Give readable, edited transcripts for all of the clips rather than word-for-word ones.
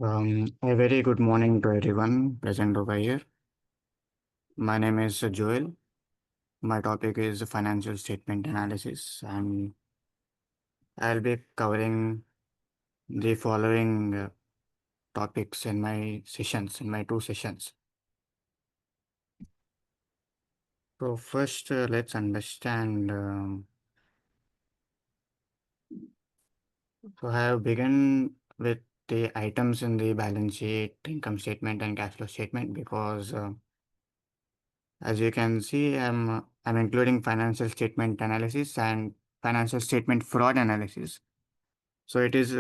A very good morning to everyone present over here. My name is Joel. My topic is financial statement analysis, and I'll be covering the following topics in my two sessions. So first, let's understand. So I have begun with the items in the balance sheet, income statement, and cash flow statement because as you can see, I'm including financial statement analysis and financial statement fraud analysis. So it is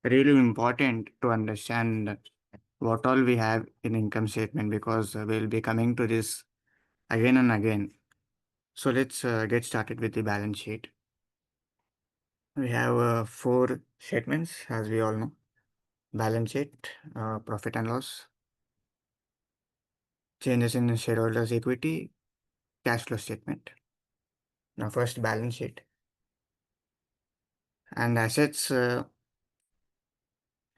really important to understand what all we have in income statement because we'll be coming to this again and again. So let's get started with the balance sheet. We have four statements, as we all know: balance sheet, profit and loss, changes in shareholders' equity, cash flow statement. Now, first balance sheet and assets.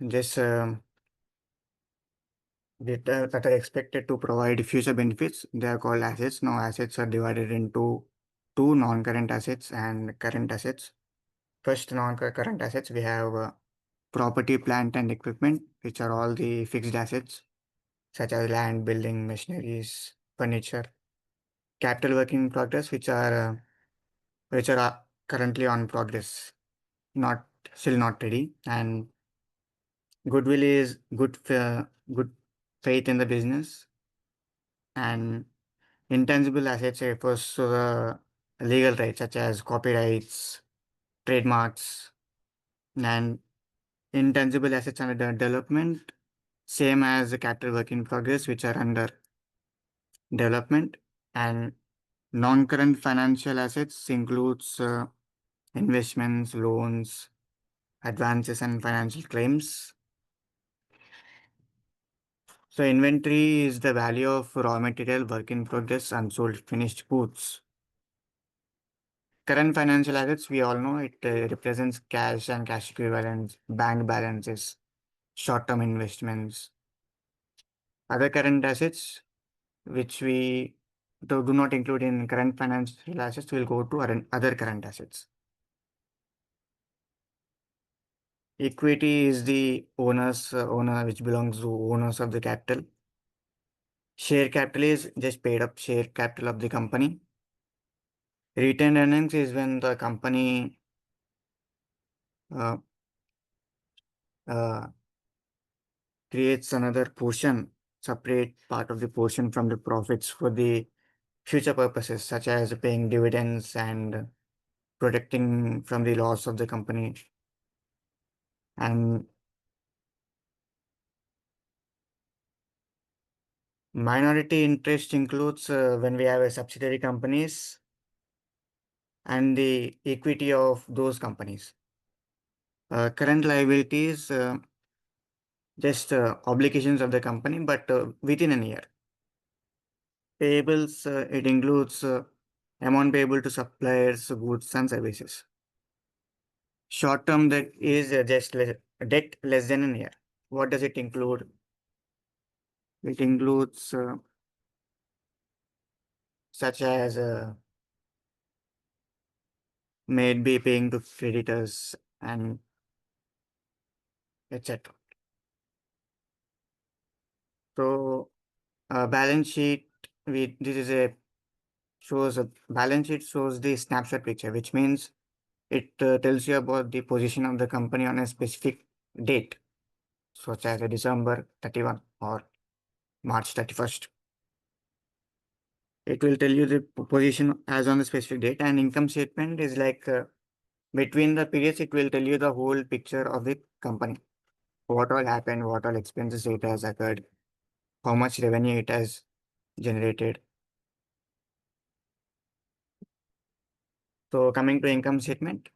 Just that are expected to provide future benefits. They are called assets. Now, assets are divided into two non-current assets and current assets. First, non-current assets, we have property, plant, and equipment, which are all the fixed assets, such as land, building, machineries, furniture. Capital work in progress, which are currently on progress, not still not ready. And goodwill is good faith in the business, and intangible assets refers to the legal rights such as copyrights, trademarks, and intangible assets under development, same as the capital work in progress, which are under development. And non-current financial assets includes investments, loans, advances, and financial claims. So inventory is the value of raw material, work in progress, unsold finished goods. Current financial assets, we all know it represents cash and cash equivalents, bank balances, short-term investments. Other current assets, which we do not include in current financial assets, will go to other current assets. Equity is the owner which belongs to owners of the capital. Share capital is just paid up share capital of the company. Retained earnings is when the company uh, uh, creates another portion, separate part of the portion from the profits for the future purposes, such as paying dividends and protecting from the loss of the company. And minority interest includes when we have a subsidiary companies and the equity of those companies. Current liabilities, just obligations of the company, but within a year. Payables, it includes amount payable to suppliers, goods and services. Short-term debt is debt less than a year. What does it include? It includes such as maybe paying to creditors and etc. So balance sheet, this is a shows a balance sheet shows the snapshot picture, which means it tells you about the position of the company on a specific date, such as a December 31 or March 31st. It will tell you the position as on the specific date, and income statement is like between the periods, it will tell you the whole picture of the company. What all happened, what all expenses it has occurred, how much revenue it has generated. So coming to income statement,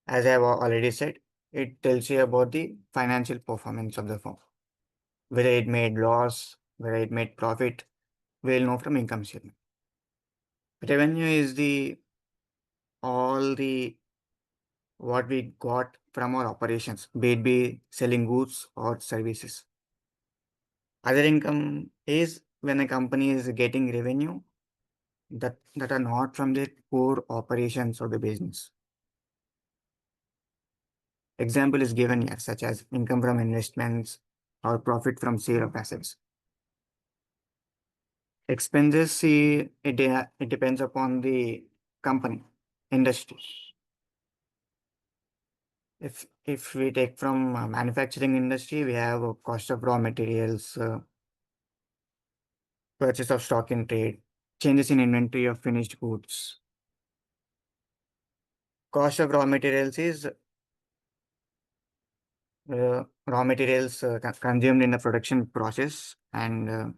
as I have already said, it tells you about the financial performance of the firm. Whether it made loss, whether it made profit, we'll know from income statement. Revenue is the all the what we got from our operations, be it be selling goods or services. Other income is when a company is getting revenue that are not from the core operations of the business. Example is given here, such as income from investments or profit from sale of assets. Expenses, see, it depends upon the company, industry. If we take from manufacturing industry, we have a cost of raw materials, purchase of stock in trade, changes in inventory of finished goods. Cost of raw materials is raw materials consumed in the production process, and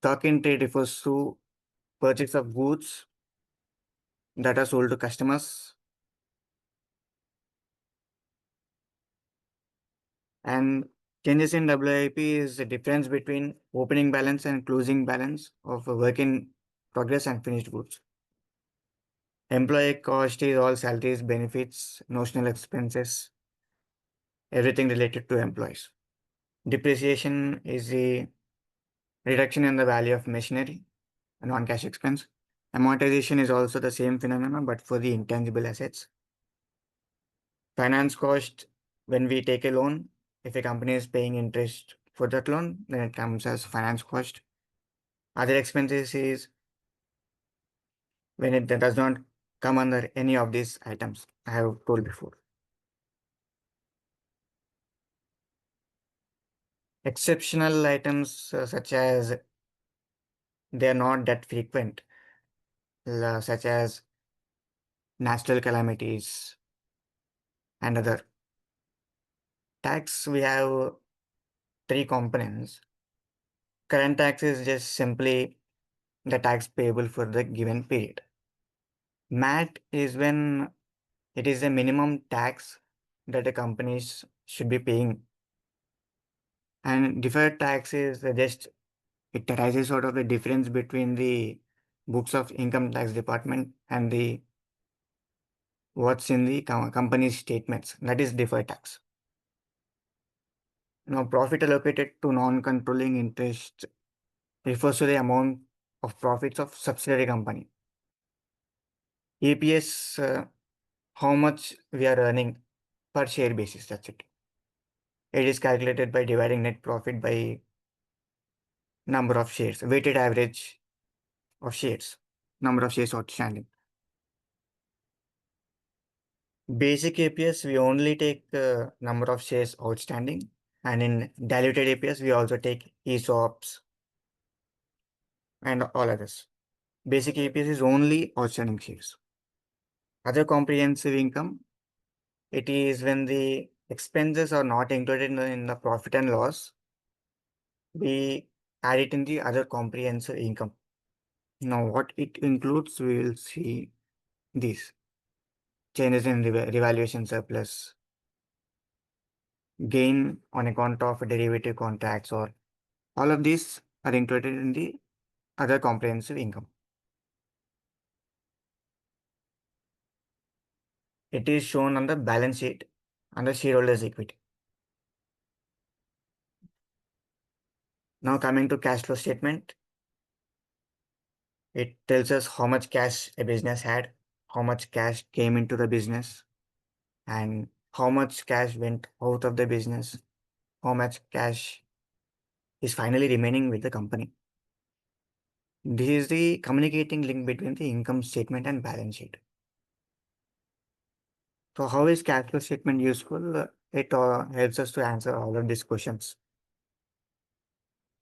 stock in trade refers to purchase of goods that are sold to customers, and changes in WIP is the difference between opening balance and closing balance of a work in progress and finished goods. Employee cost is all salaries, benefits, notional expenses, everything related to employees. Depreciation is the reduction in the value of machinery, a non-cash expense. Amortization is also the same phenomenon, but for the intangible assets. Finance cost, when we take a loan, if a company is paying interest for that loan, then it comes as finance cost. Other expenses is when it does not come under any of these items I have told before. Exceptional items such as they are not that frequent, such as natural calamities and other. Tax, we have three components. Current tax is just simply the tax payable for the given period. MAT is when it is a minimum tax that the companies should be paying. And deferred tax is just, it arises out of the difference between the books of income tax department and the what's in the company's statements. That is deferred tax. Now, profit allocated to non-controlling interest refers to the amount of profits of subsidiary company. EPS, how much we are earning per share basis, that's it. It is calculated by dividing net profit by number of shares, weighted average of shares, number of shares outstanding. Basic APS, we only take number of shares outstanding, and in diluted APS, we also take ESOPs and all others. Basic APS is only outstanding shares. Other comprehensive income, it is when the expenses are not included in the profit and loss, we add it in the other comprehensive income. Now, what it includes, we will see these changes in revaluation surplus, gain on account of derivative contracts, or all of these are included in the other comprehensive income. It is shown on the balance sheet under shareholders' equity. Now coming to cash flow statement, it tells us how much cash a business had, how much cash came into the business, and how much cash went out of the business, how much cash is finally remaining with the company. This is the communicating link between the income statement and balance sheet. So how is cash flow statement useful? It helps us to answer all of these questions.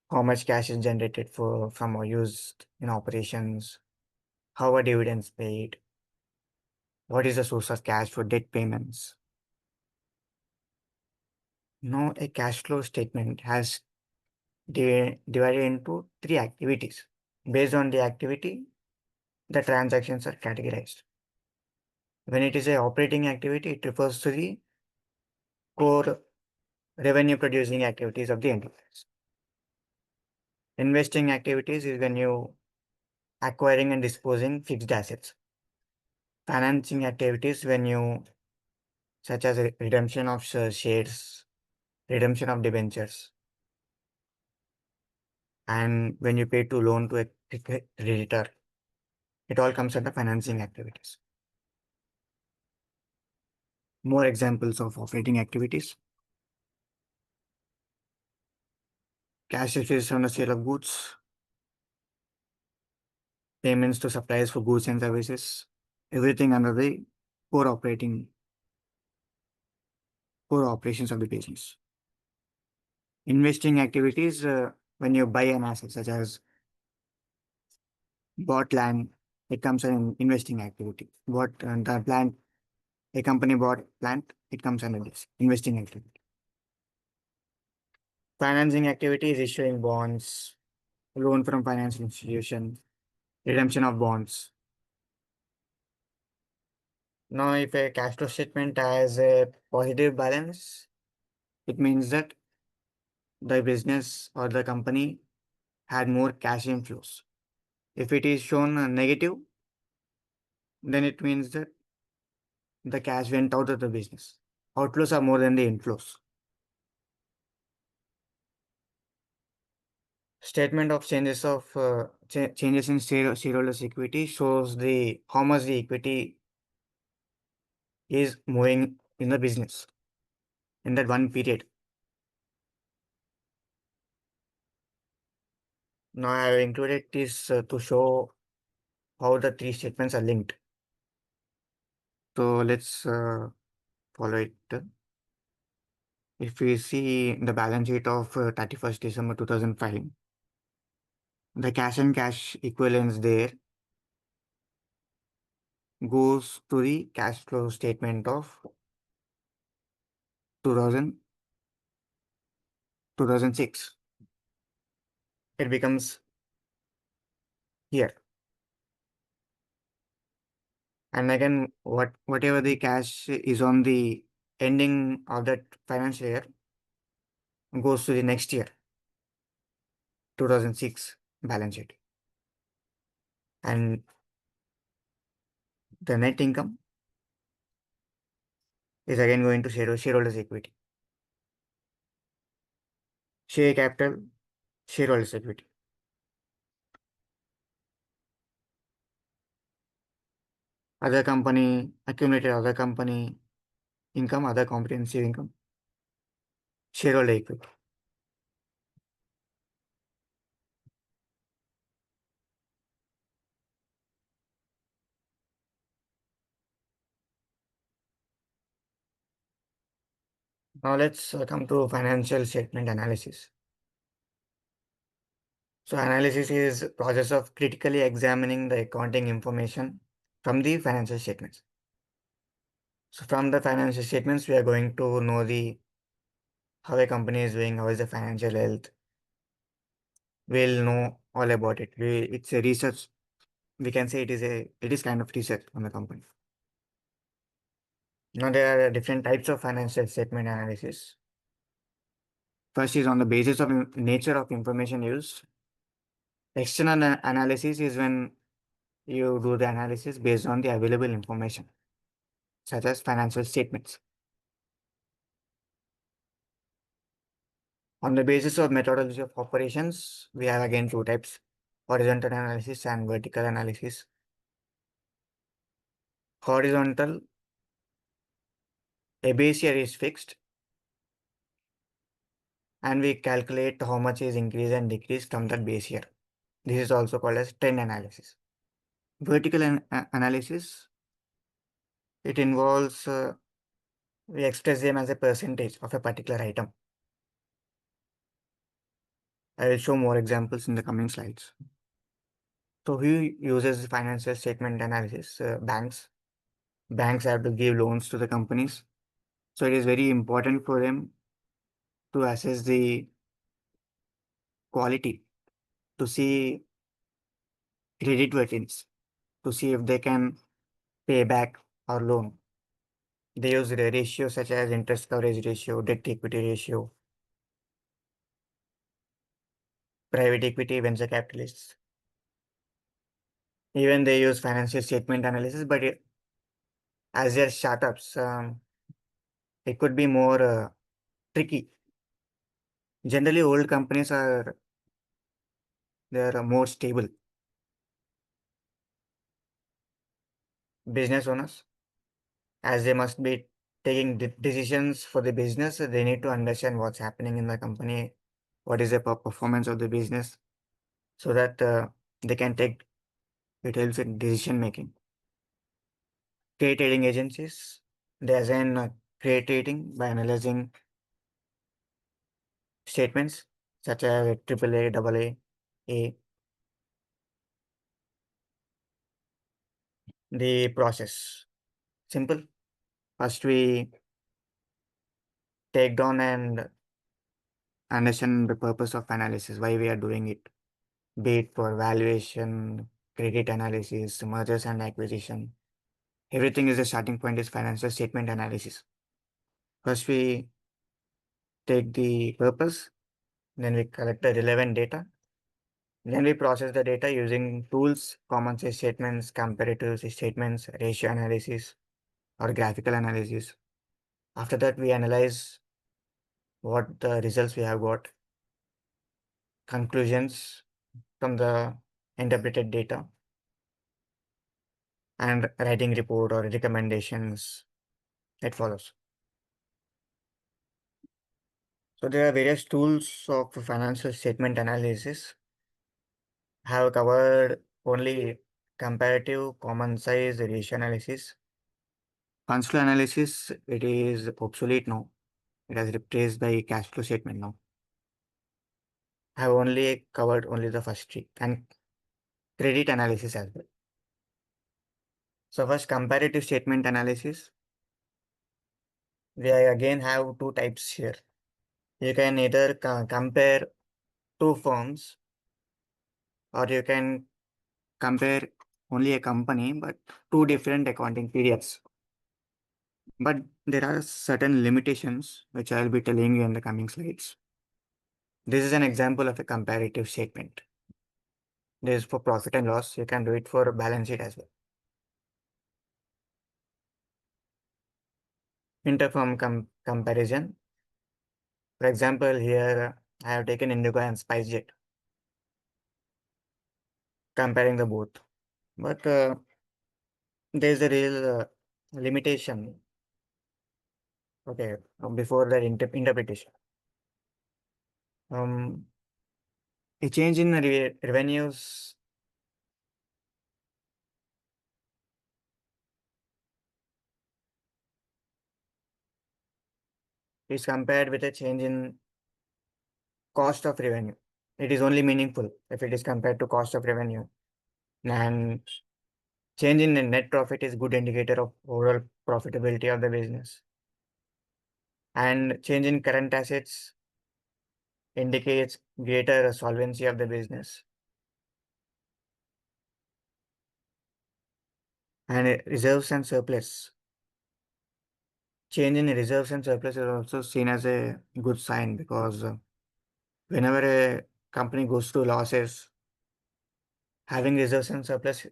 How much cash is generated from or used in operations? How are dividends paid? What is the source of cash for debt payments? Now, a cash flow statement has divided into three activities. Based on the activity, the transactions are categorized. When it is a operating activity, it refers to the core revenue producing activities of the enterprise. Investing activities is when you acquiring and disposing fixed assets. Financing activities when you, such as redemption of shares, redemption of debentures, and when you pay to loan to a creditor, it all comes under financing activities. More examples of operating activities: cash receipts on the sale of goods, payments to suppliers for goods and services, everything under the core operating core operations of the business. Investing activities, when you buy an asset such as bought land, it comes an investing activity. Bought the plant, a company bought plant, it comes under this investing activity. Financing activity is issuing bonds, loan from financial institution, redemption of bonds. Now, if a cash flow statement has a positive balance, it means that the business or the company had more cash inflows. If it is shown negative, then it means that the cash went out of the business. Outflows are more than the inflows. Statement of changes in shareholders' equity shows the how much the equity is moving in the business in that one period. Now I have included this to show how the three statements are linked. So let's follow it. If we see the balance sheet of 31st December 2005, the cash and cash equivalents there goes to the cash flow statement of 2000, 2006. It becomes here. And again, whatever the cash is on the ending of that financial year goes to the next year, 2006 balance sheet. And the net income is again going to shareholders' equity. Share capital, shareholders' equity. Other company, accumulated other company income, other comprehensive income, shareholder equity. Now let's come to financial statement analysis. So analysis is process of critically examining the accounting information from the financial statements. So from the financial statements, we are going to know the how a company is doing, how is the financial health. We'll know all about it. It's a research. We can say it is kind of research on the company. Now there are different types of financial statement analysis. First is on the basis of nature of information used. External analysis is when you do the analysis based on the available information, such as financial statements. On the basis of methodology of operations, we have again two types: horizontal analysis and vertical analysis. Horizontal, a base year is fixed and we calculate how much is increase and decrease from that base year. This is also called as trend analysis. Vertical analysis, it involves, we express them as a percentage of a particular item. I will show more examples in the coming slides. So who uses financial statement analysis? Banks. Banks have to give loans to the companies. So it is very important for them to assess the quality, to see credit worthiness, to see if they can pay back our loan. They use the ratios such as interest coverage ratio, debt equity ratio, private equity, venture capitalists. Even they use financial statement analysis, but As they're startups, it could be more tricky. Generally, old companies are they're more stable. Business owners, as they must be taking decisions for the business, they need to understand what's happening in the company, what is the performance of the business, so that they can take it helps in decision making. Trade trading agencies, they assign trade trading by analyzing statements such as AAA, AA, A. The process simple. First, we take down and understand the purpose of analysis, why we are doing it, be it for valuation, credit analysis, mergers and acquisition. Everything is the starting point is financial statement analysis. First, we take the purpose, then we collect the relevant data, then we process the data using tools, common sense statements, comparative statements, ratio analysis, or graphical analysis. After that, we analyze what the results we have got, conclusions from the interpreted data, and writing report or recommendations that follows. So there are various tools of financial statement analysis. Have covered only comparative, common size, ratio analysis. Funds flow analysis, it is obsolete now. It has replaced by cash flow statement now. I have only covered only the first three and credit analysis as well. So first comparative statement analysis. We again have two types here. You can either compare two firms or you can compare only a company but two different accounting periods. But there are certain limitations which I'll be telling you in the coming slides. This is an example of a comparative statement. This is for profit and loss. You can do it for balance sheet as well. Interfirm comparison. For example, here I have taken Indigo and SpiceJet, comparing the both. But there is a real limitation. Okay, before that interpretation. Um, a change in revenues is compared with a change in cost of revenue. It is only meaningful if it is compared to cost of revenue. And change in the net profit is good indicator of overall profitability of the business. And change in current assets indicates greater solvency of the business. And reserves and surplus. Change in reserves and surplus is also seen as a good sign because whenever a company goes through losses, having reserves and surplus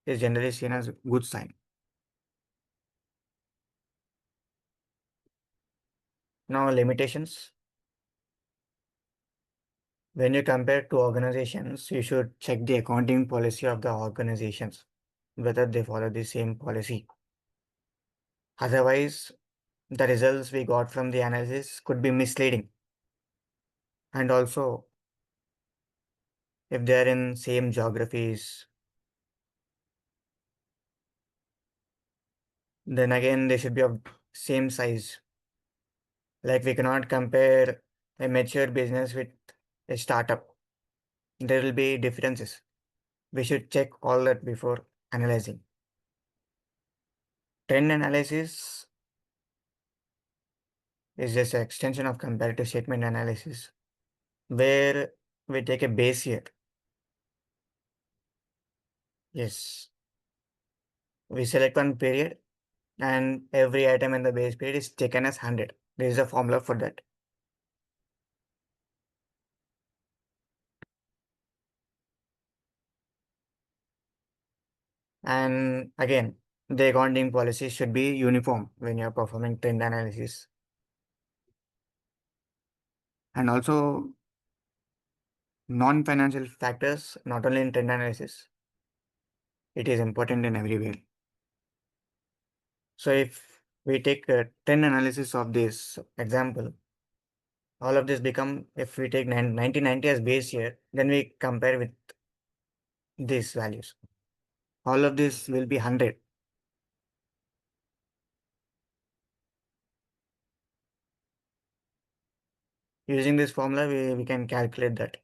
is generally seen as a good sign. Now, limitations. When you compare two organizations, you should check the accounting policy of the organizations, whether they follow the same policy. Otherwise, the results we got from the analysis could be misleading. And also, if they are in same geographies, then again they should be of same size. Like we cannot compare a mature business with a startup. There will be differences. We should check all that before analyzing. Trend analysis is just an extension of comparative statement analysis, where we take a base year. Yes, we select one period and every item in the base period is taken as 100. There is a formula for that. And again, The accounting policy should be uniform when you're performing trend analysis. And also non-financial factors, not only in trend analysis, it is important in every way. So if we take a trend analysis of this example, all of this become, if we take 1990 as base year, then we compare with these values. All of this will be 100. Using this formula, we can calculate that.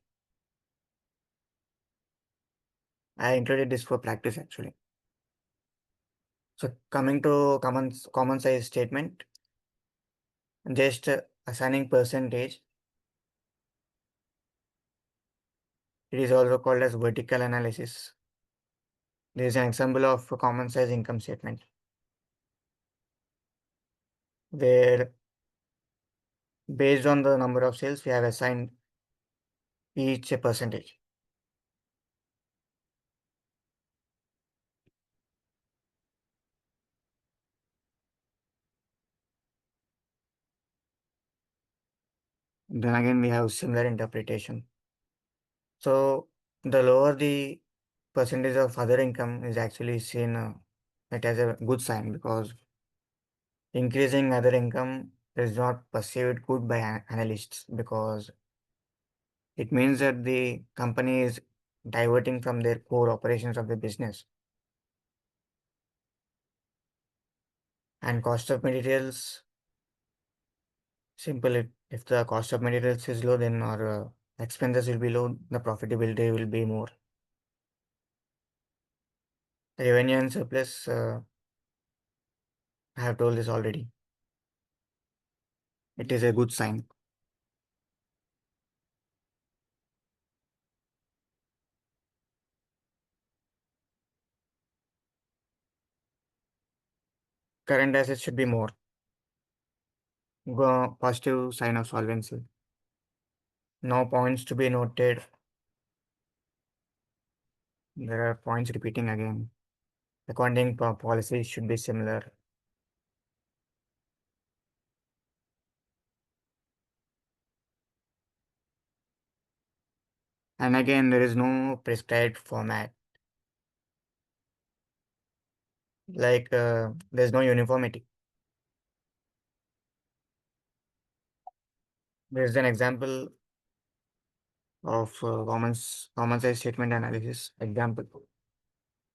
I included this for practice actually. So coming to common size statement, just assigning percentage. It is also called as vertical analysis. There is an example of a common size income statement where based on the number of sales, we have assigned each a percentage. Then again, we have similar interpretation. So the lower the percentage of other income is actually seen it as a good sign, because increasing other income is not perceived good by analysts, because it means that the company is diverting from their core operations of the business. And cost of materials, simple, if the cost of materials is low, then our expenses will be low, the profitability will be more. Revenue and surplus, I have told this already. It is a good sign. Current assets should be more. Positive sign of solvency. Now points to be noted. There are points repeating again. Accounting policy should be similar. And again, there is no prescribed format. Like there's no uniformity. There's an example of common size statement analysis example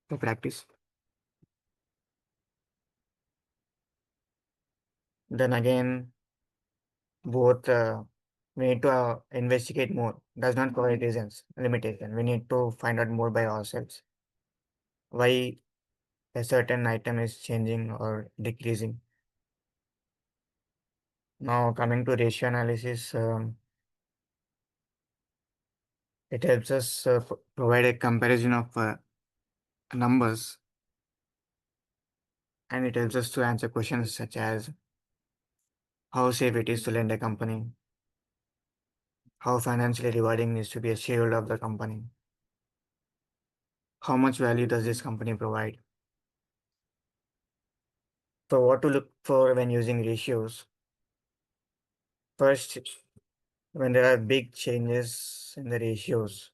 to practice. Then again, both we need to investigate more. Does not provide reasons, limitation. We need to find out more by ourselves why a certain item is changing or decreasing. Now coming to ratio analysis, it helps us provide a comparison of numbers, and it helps us to answer questions such as how safe it is to lend a company, how financially rewarding needs to be a shareholder of the company, how much value does this company provide. So what to look for when using ratios? First, when there are big changes in the ratios,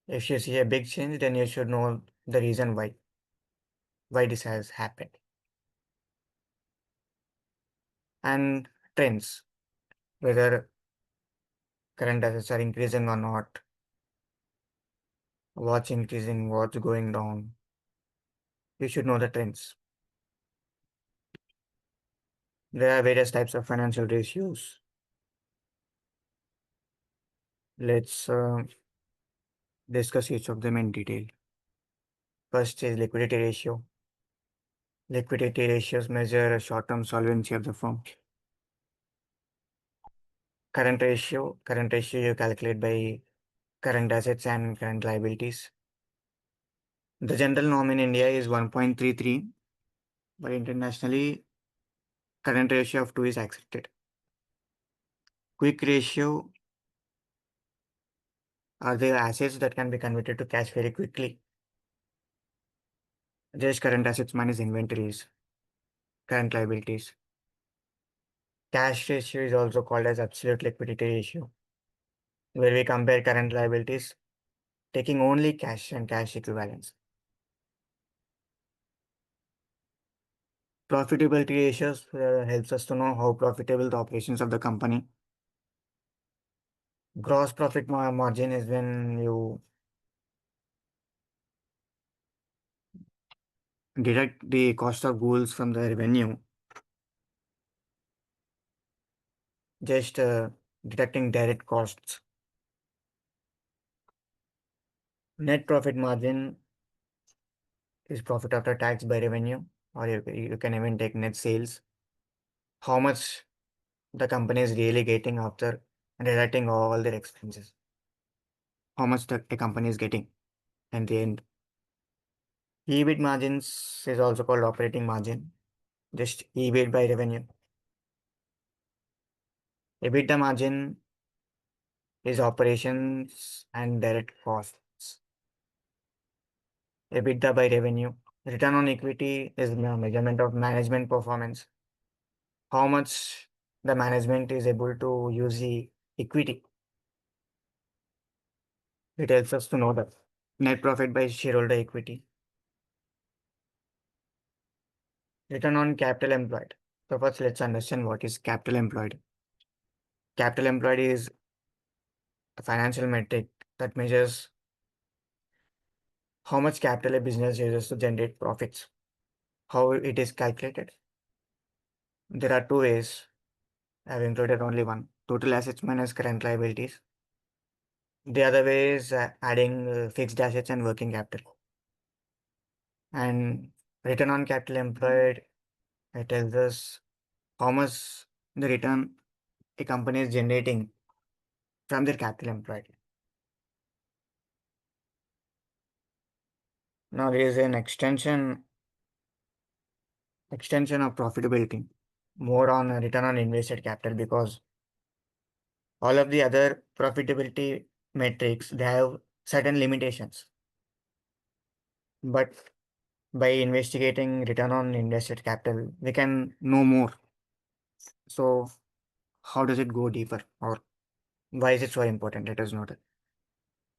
if you see a big change, then you should know the reason why this has happened. And trends, whether current assets are increasing or not, what's increasing, what's going down. You should know the trends. There are various types of financial ratios. Let's discuss each of them in detail. First is liquidity ratio. Liquidity ratios measure a short-term solvency of the firm. Current ratio you calculate by current assets and current liabilities. The general norm in India is 1.33, but internationally, current ratio of 2 is accepted. Quick ratio are the assets that can be converted to cash very quickly. Just current assets minus inventories, current liabilities. Cash ratio is also called as absolute liquidity ratio, where we compare current liabilities taking only cash and cash equivalents. Profitability ratios helps us to know how profitable the operations of the company. Gross profit margin is when you deduct the cost of goods from the revenue, just deducting direct costs. Net profit margin is profit after tax by revenue, or you can even take net sales. How much the company is really getting after deducting all their expenses. How much a company is getting at the end. EBIT margins is also called operating margin, just EBIT by revenue. EBITDA margin is operations and direct costs. EBITDA by revenue. Return on equity is measurement of management performance. How much the management is able to use the equity. It helps us to know that. Net profit by shareholder equity. Return on capital employed. So first let's understand what is capital employed. Capital employed is a financial metric that measures how much capital a business uses to generate profits. How it is calculated. There are two ways. I have included only one. Total assets minus current liabilities. The other way is adding fixed assets and working capital. And return on capital employed, it tells us how much the return a company is generating from their capital employed. Now there is an extension of profitability, more on return on invested capital, because all of the other profitability metrics, they have certain limitations. But by investigating return on invested capital, we can know more. So how does it go deeper, or why is it so important? Let us know that.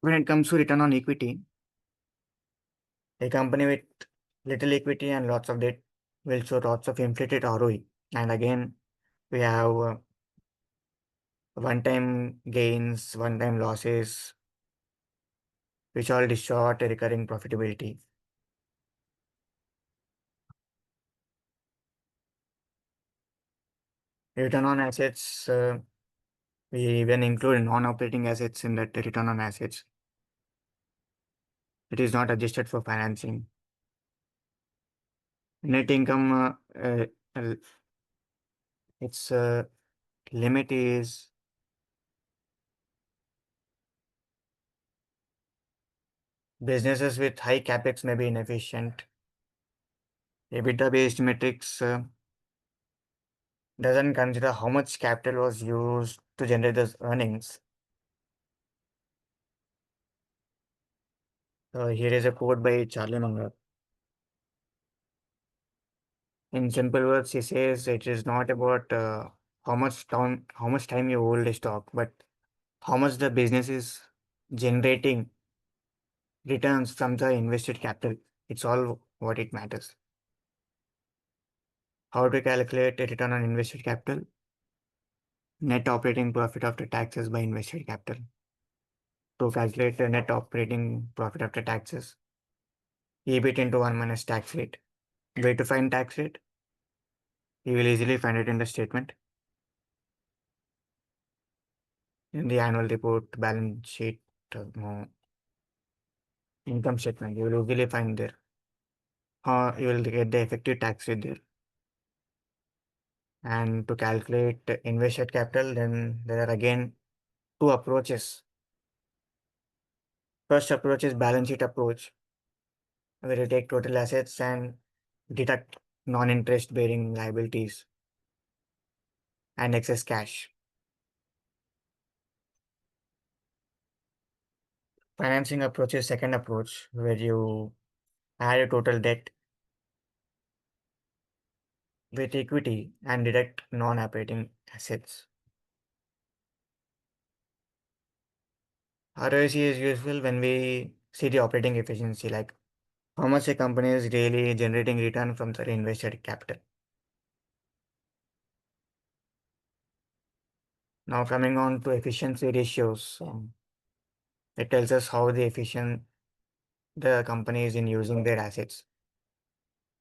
When it comes to return on equity, a company with little equity and lots of debt will show lots of inflated ROE. And again, we have one-time gains, one-time losses, which all distort a recurring profitability. Return on assets, we even include non-operating assets in that return on assets. It is not adjusted for financing. Net income, uh, its limit is businesses with high capex may be inefficient. EBITDA-based metrics doesn't consider how much capital was used to generate those earnings. Here is a quote by Charlie Munger. In simple words, he says it is not about how much time you hold a stock, but how much the business is generating returns from the invested capital. It's all what it matters. How to calculate a return on invested capital? Net operating profit after taxes by invested capital. To calculate the net operating profit after taxes, EBIT into 1 minus tax rate. Way to find tax rate? You will easily find it in the statement. In the annual report, balance sheet, no, income statement, you will easily find there. You will get the effective tax rate there. And to calculate the invested capital, then there are again two approaches. First approach is balance sheet approach, where you take total assets and deduct non-interest bearing liabilities and excess cash. Financing approach is second approach, where you add a total debt with equity and deduct non-operating assets. ROIC is useful when we see the operating efficiency, like how much a company is really generating return from their invested capital. Now coming on to efficiency ratios, it tells us how the efficient the company is in using their assets.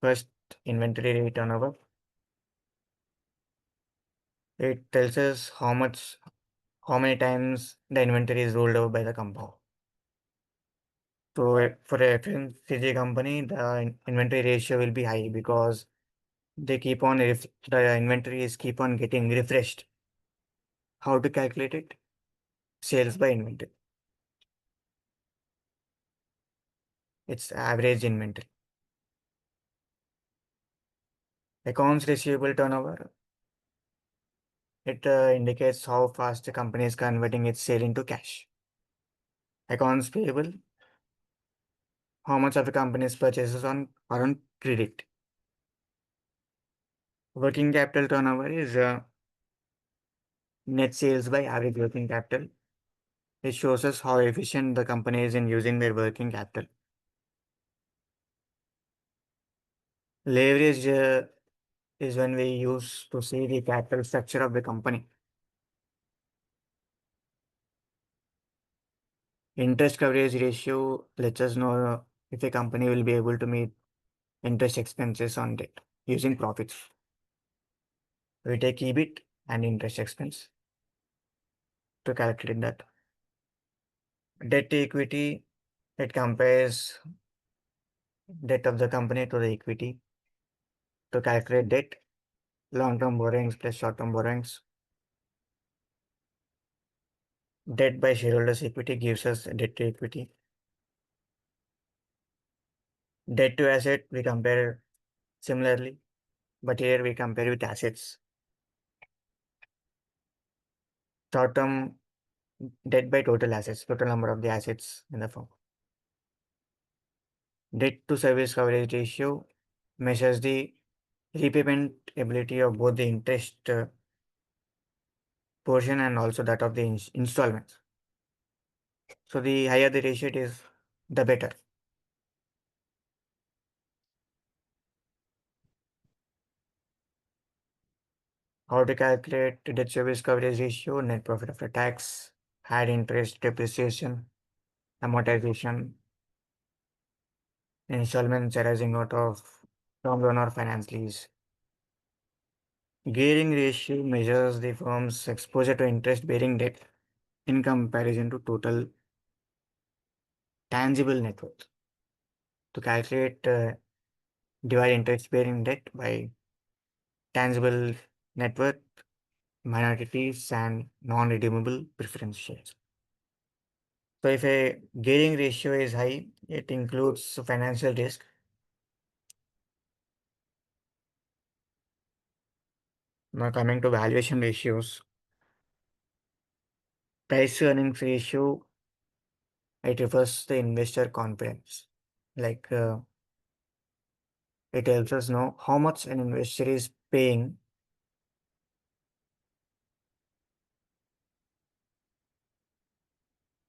First, inventory turnover. It tells us how many times the inventory is rolled over by the company. So for a FMCG company, the inventory ratio will be high because they keep on the inventory is keep on getting refreshed. How to calculate it? Sales by inventory. It's average inventory. Accounts receivable turnover. It indicates how fast the company is converting its sale into cash. Accounts payable. How much of a company's purchases are on credit. Working capital turnover is net sales by average working capital. It shows us how efficient the company is in using their working capital. Leverage is when we use to see the capital structure of the company. Interest coverage ratio lets us know if a company will be able to meet interest expenses on debt using profits. We take EBIT and interest expense to calculate that. Debt to equity, it compares debt of the company to the equity to calculate debt, long-term borrowings plus short-term borrowings. Debt by shareholders' equity gives us debt to equity. Debt to asset, we compare similarly, but here we compare with assets. Short-term debt by total assets, total number of the assets in the firm. Debt to service coverage ratio measures the repayment ability of both the interest portion and also that of the installments. So the higher the ratio it is, the better. How to calculate debt service coverage ratio, net profit after tax, add interest, depreciation, amortization, installments arising out of term loan or finance lease. Gearing ratio measures the firm's exposure to interest-bearing debt in comparison to total tangible net worth. To calculate, divide interest-bearing debt by tangible net worth, minorities, and non-redeemable preference shares. So if a gearing ratio is high, it includes financial risk. Now coming to valuation ratios, price earnings ratio, it refers to investor confidence. Like it helps us know how much an investor is paying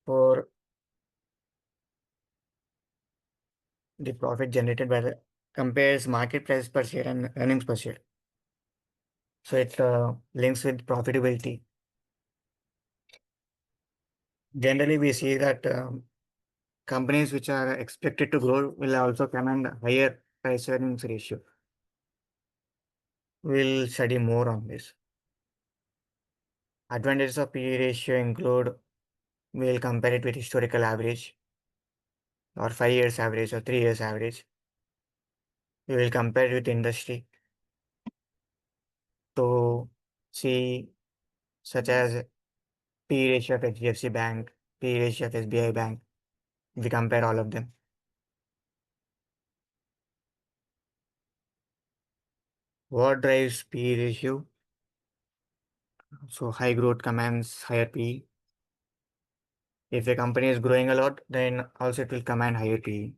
for the profit generated by the compares market price per share and earnings per share. So it links with profitability. Generally, we see that companies which are expected to grow will also command a higher price earnings ratio. We'll study more on this. Advantages of PE ratio include we'll compare it with historical average or 5 years average or 3 years average. We will compare it with industry to see such as PE ratio of HDFC Bank, PE ratio of SBI Bank. We compare all of them. What drives PE ratio? So high growth commands higher PE. If a company is growing a lot, then also it will command higher PE.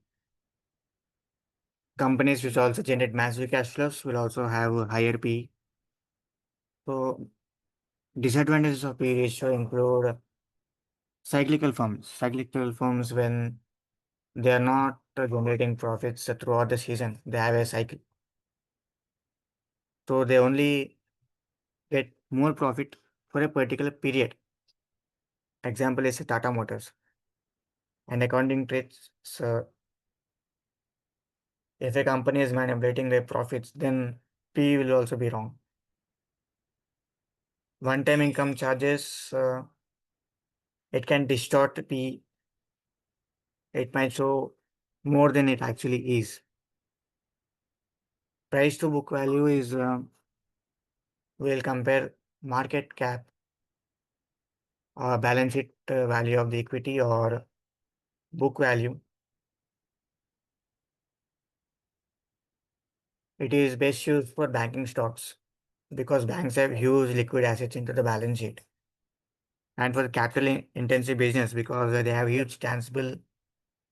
Companies which also generate massive cash flows will also have a higher P. So disadvantages of P ratio include cyclical firms. Cyclical firms when they are not generating profits throughout the season, they have a cycle. So they only get more profit for a particular period. Example is Tata Motors. And accounting traits, so if a company is manipulating their profits, then P will also be wrong. One-time income charges, it can distort P. It might show more than it actually is. Price to book value is, we'll compare market cap or balance sheet value of the equity or book value. It is best used for banking stocks because banks have huge liquid assets into the balance sheet. And for capital intensive business because they have huge tangible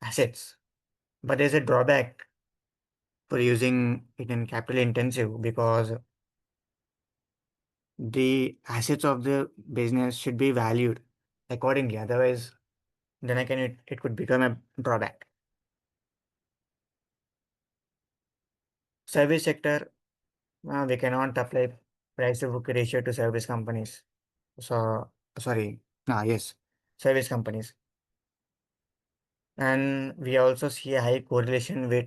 assets. But there's a drawback for using it in capital intensive because the assets of the business should be valued accordingly. Otherwise, then again, it could become a drawback. Service sector, we cannot apply price to book ratio to service companies. So, sorry, yes, service companies. And we also see a high correlation with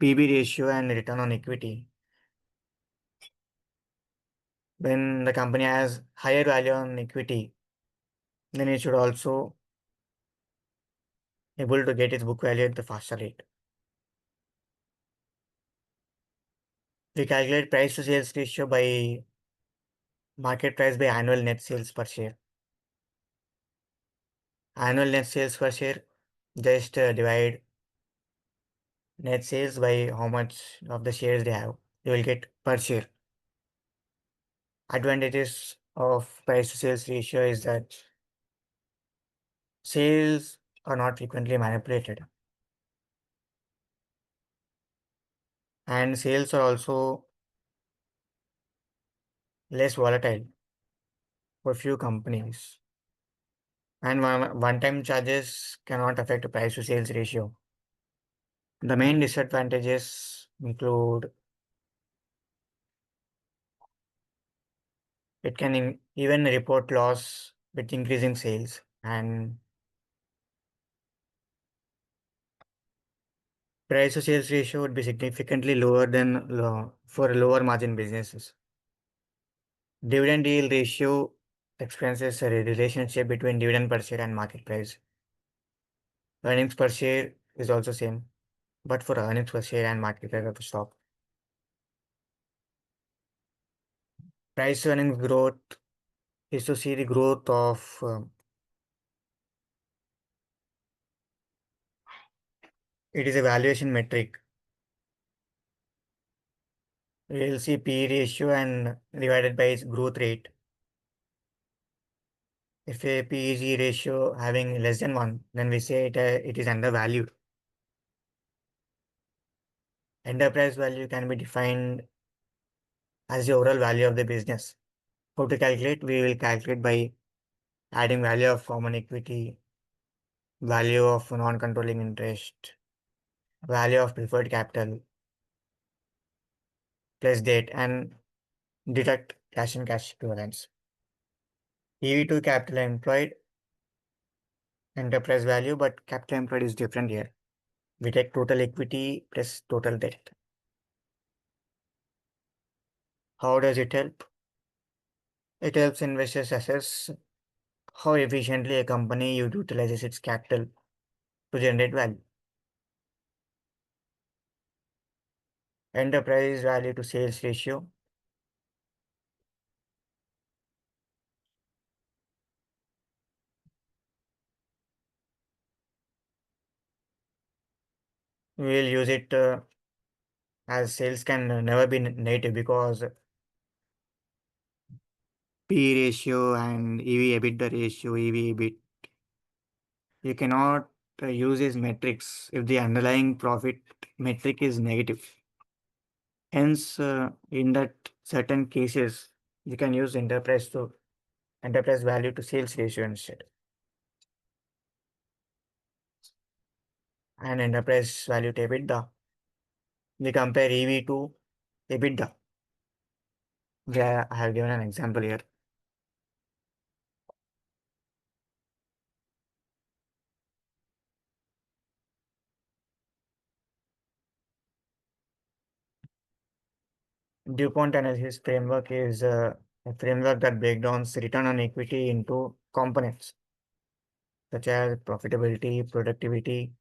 PB ratio and return on equity. When the company has higher value on equity, then it should also able to get its book value at the faster rate. We calculate price to sales ratio by market price by annual net sales per share. Annual net sales per share, just divide net sales by how much of the shares they have. You will get per share. Advantages of price to sales ratio is that sales are not frequently manipulated. And sales are also less volatile for few companies. And one-time charges cannot affect price to sales ratio. The main disadvantages include it can even report loss with increasing sales, and price to sales ratio would be significantly lower than for lower margin businesses. Dividend yield ratio expenses a relationship between dividend per share and market price. Earnings per share is also same, but for earnings per share and market price of the stock. Price to earnings growth is to see the growth of it is a valuation metric. We will see P ratio and divided by its growth rate. If a PEG ratio having less than 1, then we say it is undervalued. Enterprise value can be defined as the overall value of the business. How to calculate? We will calculate by adding value of common equity, value of non-controlling interest, value of preferred capital, plus debt, and deduct cash and cash equivalents. EV to capital employed, enterprise value, but capital employed is different here. We take total equity plus total debt. How does it help? It helps investors assess how efficiently a company utilizes its capital to generate value. Enterprise value to sales ratio. We will use it as sales can never be negative because P ratio and EV EBITDA ratio, EV EBIT. You cannot uses metrics if the underlying profit metric is negative. Hence, in that certain cases, you can use enterprise value to sales ratio instead. And enterprise value to EBITDA. We compare EV to EBITDA. Yeah, I have given an example here. DuPont analysis framework is a framework that breaks down return on equity into components such as profitability, productivity,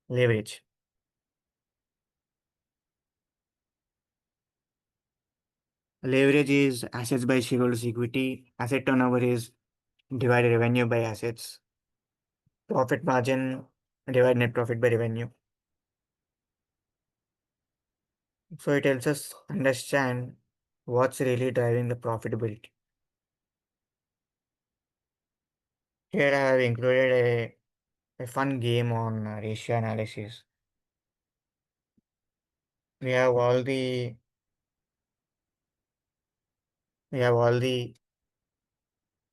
leverage. Leverage is assets by shareholders' equity. Asset turnover is divide revenue by assets. Profit margin divide net profit by revenue. So it helps us understand what's really driving the profitability. Here I have included a fun game on ratio analysis. We have all the we have all the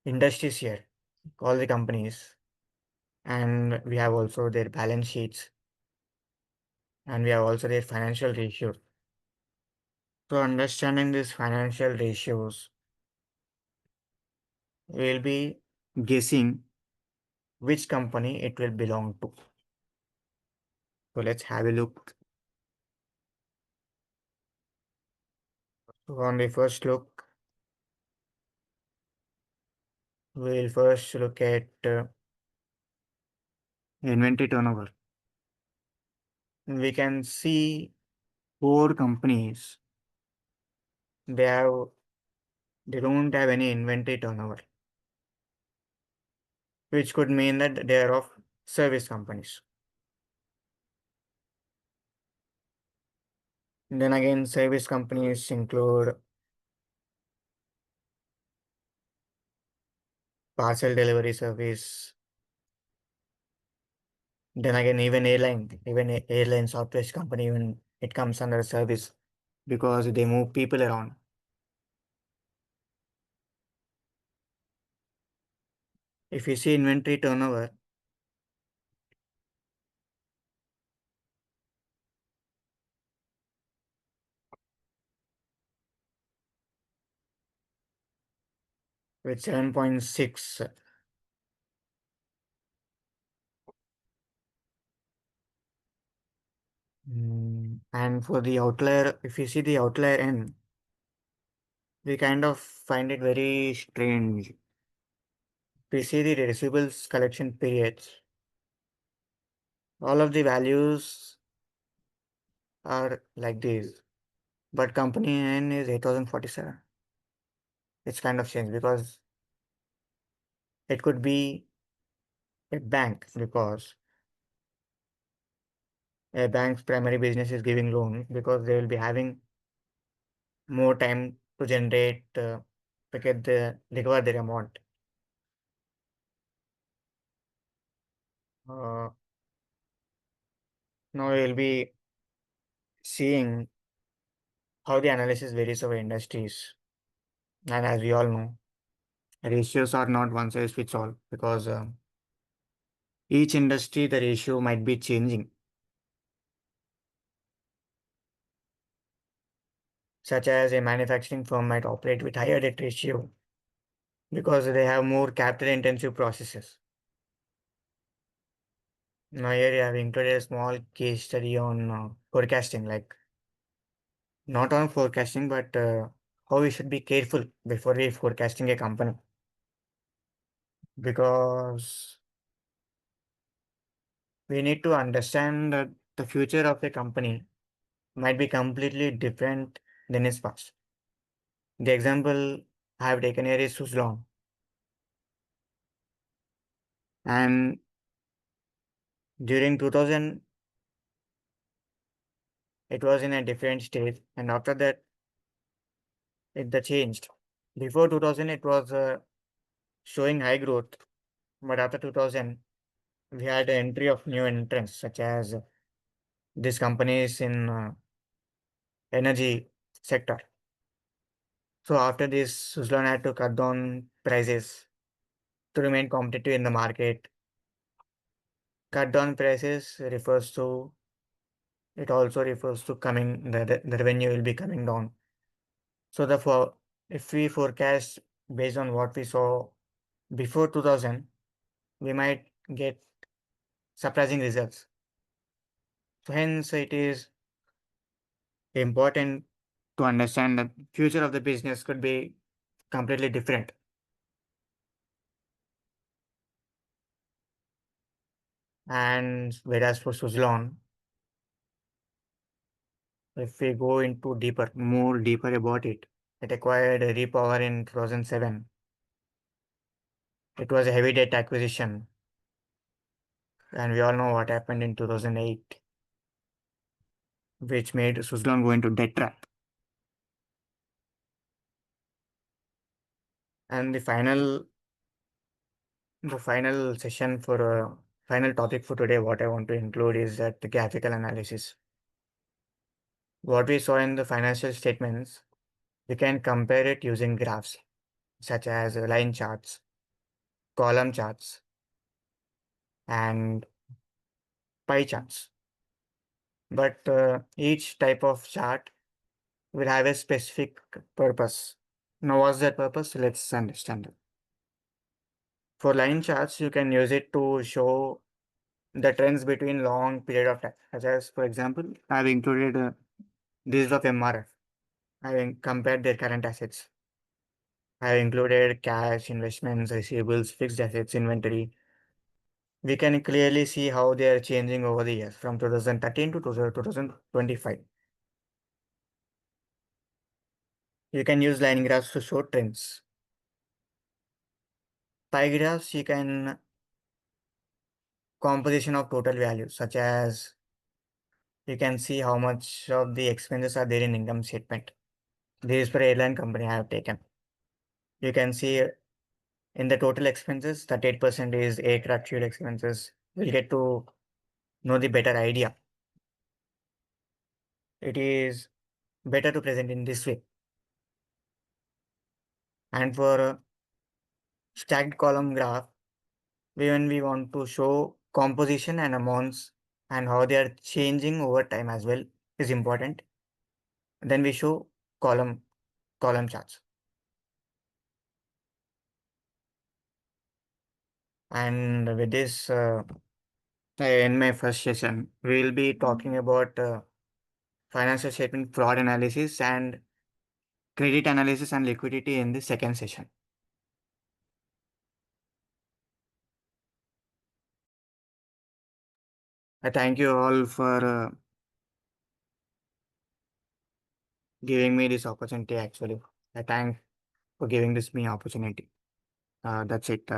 industries here, all the companies, and we have also their balance sheets, and we have also their financial ratios. So understanding these financial ratios, we'll be guessing which company it will belong to. So let's have a look. So on the first look, we'll first look at inventory turnover. We can see four companies. They have they don't have any inventory turnover, which could mean that they are of service companies. Then again, service companies include parcel delivery service. Then again, even airline software company, even it comes under service because they move people around. If you see inventory turnover, with 7.6, and for the outlier, if you see the outlier N, we kind of find it very strange. We see the receivables collection periods. All of the values are like this, but company N is 8047. It's kind of strange because it could be a bank because a bank's primary business is giving loan because they will be having more time to generate to get the recover their amount. Uh, Now we'll be seeing how the analysis varies over industries. And as we all know, ratios are not one size fits all because each industry, the ratio might be changing, such as a manufacturing firm might operate with higher debt ratio because they have more capital intensive processes. Now here I have included a small case study on forecasting, like not on forecasting, but how we should be careful before we forecasting a company because we need to understand that the future of a company might be completely different than its past. The example I have taken here is Suzlon, and during 2000 it was in a different state, and after that it changed. Before 2000 it was showing high growth, but after 2000 we had the entry of new entrants such as these companies in energy sector. So after this, Suzlon had to cut down prices to remain competitive in the market. Cut down prices refers to it also refers to coming the revenue will be coming down. So therefore, if we forecast based on what we saw before 2000, we might get surprising results. So hence, it is important to understand that future of the business could be completely different. And whereas for Suzlon, if we go into more deeper about it, it acquired Repower in 2007. It was a heavy debt acquisition, and we all know what happened in 2008, which made Suzlon go into debt trap. And the final session for final topic for today, what I want to include is that the graphical analysis. What we saw in the financial statements, we can compare it using graphs such as line charts, column charts, and pie charts. But each type of chart will have a specific purpose. Now, what's that purpose? Let's understand it. For line charts, you can use it to show the trends between long period of time. Such as, for example, I've included this of MRF. I've compared their current assets. I've included cash, investments, receivables, fixed assets, inventory. We can clearly see how they are changing over the years from 2013 to 2025. You can use line graphs to show trends. Pie graphs, you can composition of total value, such as you can see how much of the expenses are there in income statement. This is for airline company I have taken. You can see in the total expenses, 38% is aircraft fuel expenses. We'll get to know the better idea. It is better to present in this way. And for stacked column graph, when we want to show composition and amounts and how they are changing over time as well is important. Then we show column column charts. And with this, in my first session, we will be talking about financial statement fraud analysis and credit analysis and liquidity in the second session. I thank you all for giving me this opportunity. Actually, I thank for giving this me opportunity. That's it.